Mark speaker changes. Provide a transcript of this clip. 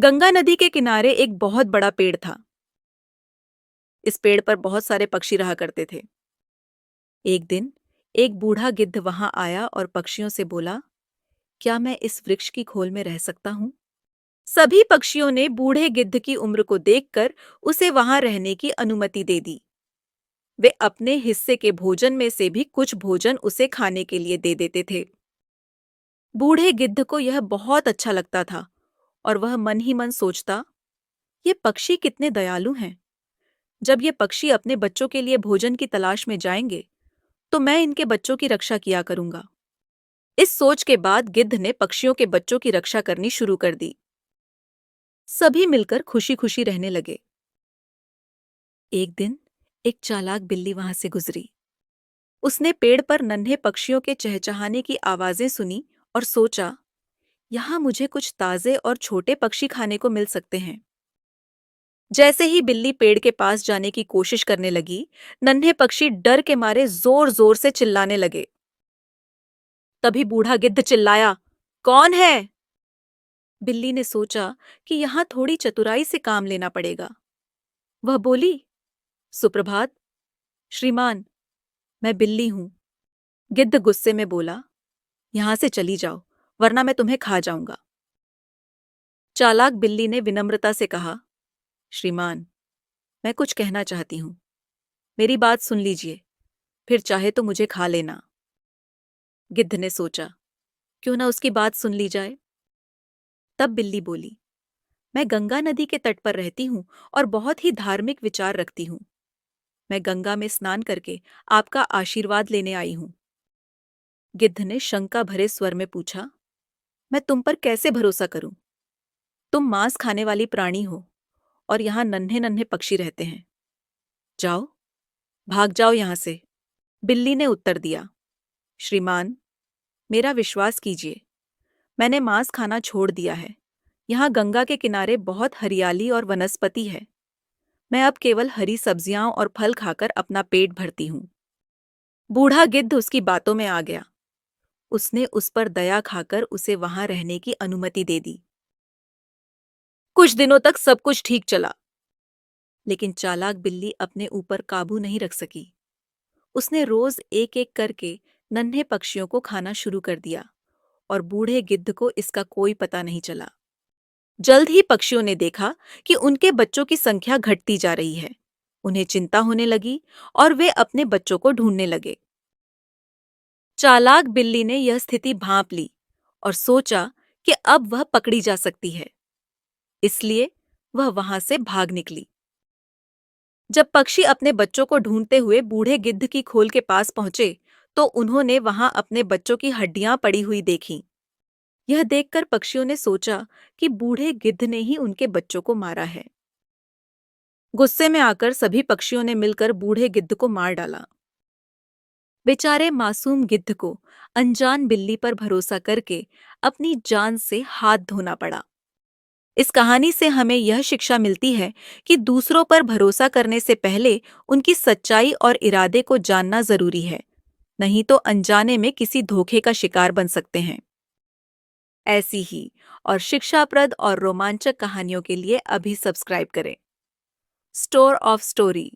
Speaker 1: गंगा नदी के किनारे एक बहुत बड़ा पेड़ था। इस पेड़ पर बहुत सारे पक्षी रहा करते थे। एक दिन एक बूढ़ा गिद्ध वहां आया और पक्षियों से बोला, क्या मैं इस वृक्ष की खोल में रह सकता हूँ? सभी पक्षियों ने बूढ़े गिद्ध की उम्र को देखकर उसे वहां रहने की अनुमति दे दी। वे अपने हिस्से के भोजन में से भी कुछ भोजन उसे खाने के लिए दे देते थे। बूढ़े गिद्ध को यह बहुत अच्छा लगता था और वह मन ही मन सोचता, ये पक्षी कितने दयालु हैं। जब ये पक्षी अपने बच्चों के लिए भोजन की तलाश में जाएंगे, तो मैं इनके बच्चों की रक्षा किया करूंगा। इस सोच के बाद गिद्ध ने पक्षियों के बच्चों की रक्षा करनी शुरू कर दी। सभी मिलकर खुशी खुशी रहने लगे। एक दिन एक चालाक बिल्ली वहां से गुजरी। उसने पेड़ पर नन्हे पक्षियों के चहचहाने की आवाजें सुनी और सोचा, यहां मुझे कुछ ताजे और छोटे पक्षी खाने को मिल सकते हैं। जैसे ही बिल्ली पेड़ के पास जाने की कोशिश करने लगी, नन्हे पक्षी डर के मारे जोर जोर से चिल्लाने लगे। तभी बूढ़ा गिद्ध चिल्लाया, कौन है? बिल्ली ने सोचा कि यहां थोड़ी चतुराई से काम लेना पड़ेगा। वह बोली, सुप्रभात श्रीमान, मैं बिल्ली हूं। गिद्ध गुस्से में बोला, यहां से चली जाओ, वरना मैं तुम्हें खा जाऊंगा। चालाक बिल्ली ने विनम्रता से कहा, श्रीमान, मैं कुछ कहना चाहती हूं। मेरी बात सुन लीजिए, फिर चाहे तो मुझे खा लेना। गिद्ध ने सोचा, क्यों ना उसकी बात सुन ली जाए। तब बिल्ली बोली, मैं गंगा नदी के तट पर रहती हूँ और बहुत ही धार्मिक विचार रखती हूँ। मैं गंगा में स्नान करके आपका आशीर्वाद लेने आई हूँ। गिद्ध ने शंका भरे स्वर में पूछा, मैं तुम पर कैसे भरोसा करूं? तुम मांस खाने वाली प्राणी हो और यहाँ नन्हे नन्हे पक्षी रहते हैं। जाओ, भाग जाओ यहां से। बिल्ली ने उत्तर दिया, श्रीमान, मेरा विश्वास कीजिए, मैंने मांस खाना छोड़ दिया है। यहाँ गंगा के किनारे बहुत हरियाली और वनस्पति है। मैं अब केवल हरी सब्जियां और फल खाकर अपना पेट भरती हूँ। बूढ़ा गिद्ध उसकी बातों में आ गया। उसने उस पर दया खाकर उसे वहां रहने की अनुमति दे दी। कुछ दिनों तक सब कुछ ठीक चला, लेकिन चालाक बिल्ली अपने ऊपर काबू नहीं रख सकी। उसने रोज एक एक करके नन्हे पक्षियों को खाना शुरू कर दिया और बूढ़े गिद्ध को इसका कोई पता नहीं चला। जल्द ही पक्षियों ने देखा कि उनके बच्चों की संख्या घटती जा रही है। उन्हें चिंता होने लगी और वे अपने बच्चों को ढूंढने लगे। चालाक बिल्ली ने यह स्थिति भांप ली और सोचा कि अब वह पकड़ी जा सकती है। इसलिए वह वहां से भाग निकली। जब पक्षी अपने बच्चों को ढूंढते हुए बूढ़े गिद्ध की खोल के पास पहुंचे, तो उन्होंने वहां अपने बच्चों की हड्डियां पड़ी हुई देखीं। यह देखकर पक्षियों ने सोचा कि बूढ़े गिद्ध ने ही उनके बच्चों को मारा है। गुस्से में आकर सभी पक्षियों ने मिलकर बूढ़े गिद्ध को मार डाला। बेचारे मासूम गिद्ध को अनजान बिल्ली पर भरोसा करके अपनी जान से हाथ धोना पड़ा। इस कहानी से हमें यह शिक्षा मिलती है कि दूसरों पर भरोसा करने से पहले उनकी सच्चाई और इरादे को जानना जरूरी है, नहीं तो अनजाने में किसी धोखे का शिकार बन सकते हैं। ऐसी ही और शिक्षाप्रद और रोमांचक कहानियों के लिए अभी सब्सक्राइब करें। Store of story.